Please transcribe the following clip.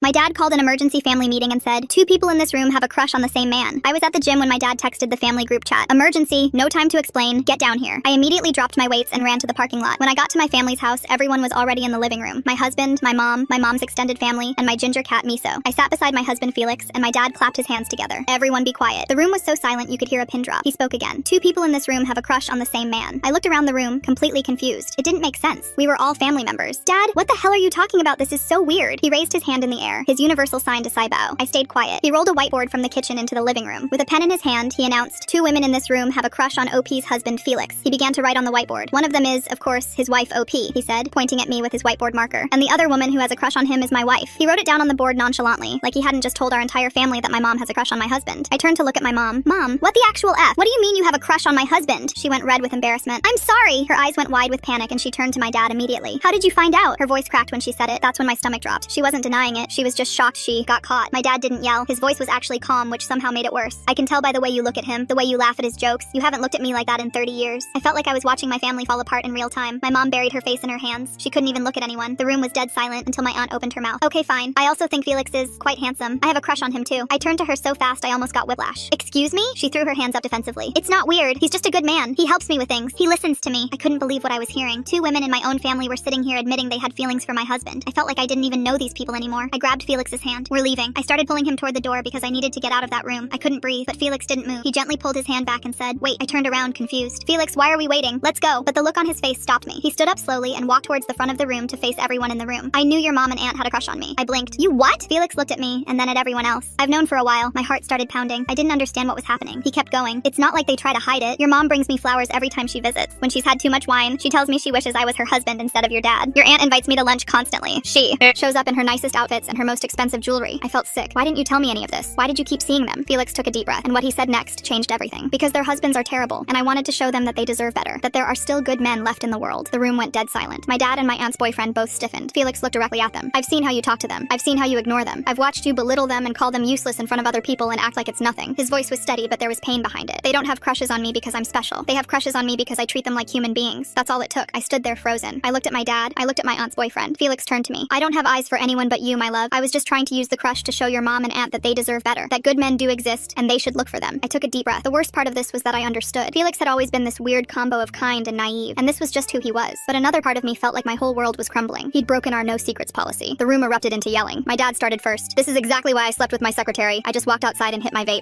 My dad called an emergency family meeting and said, 2 people in this room have a crush on the same man. I was at the gym when my dad texted the family group chat. Emergency, no time to explain, get down here. I immediately dropped my weights and ran to the parking lot. When I got to my family's house, everyone was already in the living room. My husband, my mom's extended family, and my ginger cat Miso. I sat beside my husband Felix, and my dad clapped his hands together. Everyone be quiet. The room was so silent you could hear a pin drop. He spoke again. 2 people in this room have a crush on the same man. I looked around the room, completely confused. It didn't make sense. We were all family members. Dad, what the hell are you talking about? This is so weird. He raised his hand in the air, his universal sign to Saibao. I stayed quiet. He rolled a whiteboard from the kitchen into the living room. With a pen in his hand, he announced, 2 women in this room have a crush on OP's husband, Felix. He began to write on the whiteboard. One of them is, of course, his wife, OP, he said, pointing at me with his whiteboard marker. And the other woman who has a crush on him is my wife. He wrote it down on the board nonchalantly, like he hadn't just told our entire family that my mom has a crush on my husband. I turned to look at my mom. Mom, what the actual F? What do you mean you have a crush on my husband? She went red with embarrassment. I'm sorry. Her eyes went wide with panic and she turned to my dad immediately. How did you find out? Her voice cracked when she said it. That's when my stomach dropped. She wasn't denying it. She was just shocked she got caught. My dad didn't yell. His voice was actually calm, which somehow made it worse. I can tell by the way you look at him, the way you laugh at his jokes. You haven't looked at me like that in 30 years. I felt like I was watching my family fall apart in real time. My mom buried her face in her hands. She couldn't even look at anyone. The room was dead silent until my aunt opened her mouth. Okay, fine. I also think Felix is quite handsome. I have a crush on him too. I turned to her so fast I almost got whiplash. Excuse me? She threw her hands up defensively. It's not weird. He's just a good man. He helps me with things. He listens to me. I couldn't believe what I was hearing. 2 women in my own family were sitting here admitting they had feelings for my husband. I felt like I didn't even know these people anymore. I grabbed Felix's hand. We're leaving. I started pulling him toward the door because I needed to get out of that room. I couldn't breathe, but Felix didn't move. He gently pulled his hand back and said, wait. I turned around, confused. Felix, why are we waiting? Let's go. But the look on his face stopped me. He stood up slowly and walked towards the front of the room to face everyone in the room. I knew your mom and aunt had a crush on me. I blinked. You what? Felix looked at me and then at everyone else. I've known for a while. My heart started pounding. I didn't understand what was happening. He kept going. It's not like they try to hide it. Your mom brings me flowers every time she visits. When she's had too much wine, she tells me she wishes I was her husband instead of your dad. Your aunt invites me to lunch constantly. She shows up in her nicest outfits and her most expensive jewelry. I felt sick. Why didn't you tell me any of this? Why did you keep seeing them? Felix took a deep breath, and what he said next changed everything. Because their husbands are terrible, and I wanted to show them that they deserve better, that there are still good men left in the world. The room went dead silent. My dad and my aunt's boyfriend both stiffened. Felix looked directly at them. I've seen how you talk to them. I've seen how you ignore them. I've watched you belittle them and call them useless in front of other people and act like it's nothing. His voice was steady, but there was pain behind it. They don't have crushes on me because I'm special. They have crushes on me because I treat them like human beings. That's all it took. I stood there frozen. I looked at my dad. I looked at my aunt's boyfriend. Felix turned to me. I don't have eyes for anyone but you, my love. I was just trying to use the crush to show your mom and aunt that they deserve better, that good men do exist, and they should look for them. I took a deep breath. The worst part of this was that I understood. Felix had always been this weird combo of kind and naive, and this was just who he was. But another part of me felt like my whole world was crumbling. He'd broken our no secrets policy. The room erupted into yelling. My dad started first. This is exactly why I slept with my secretary. I just walked outside and hit my vape.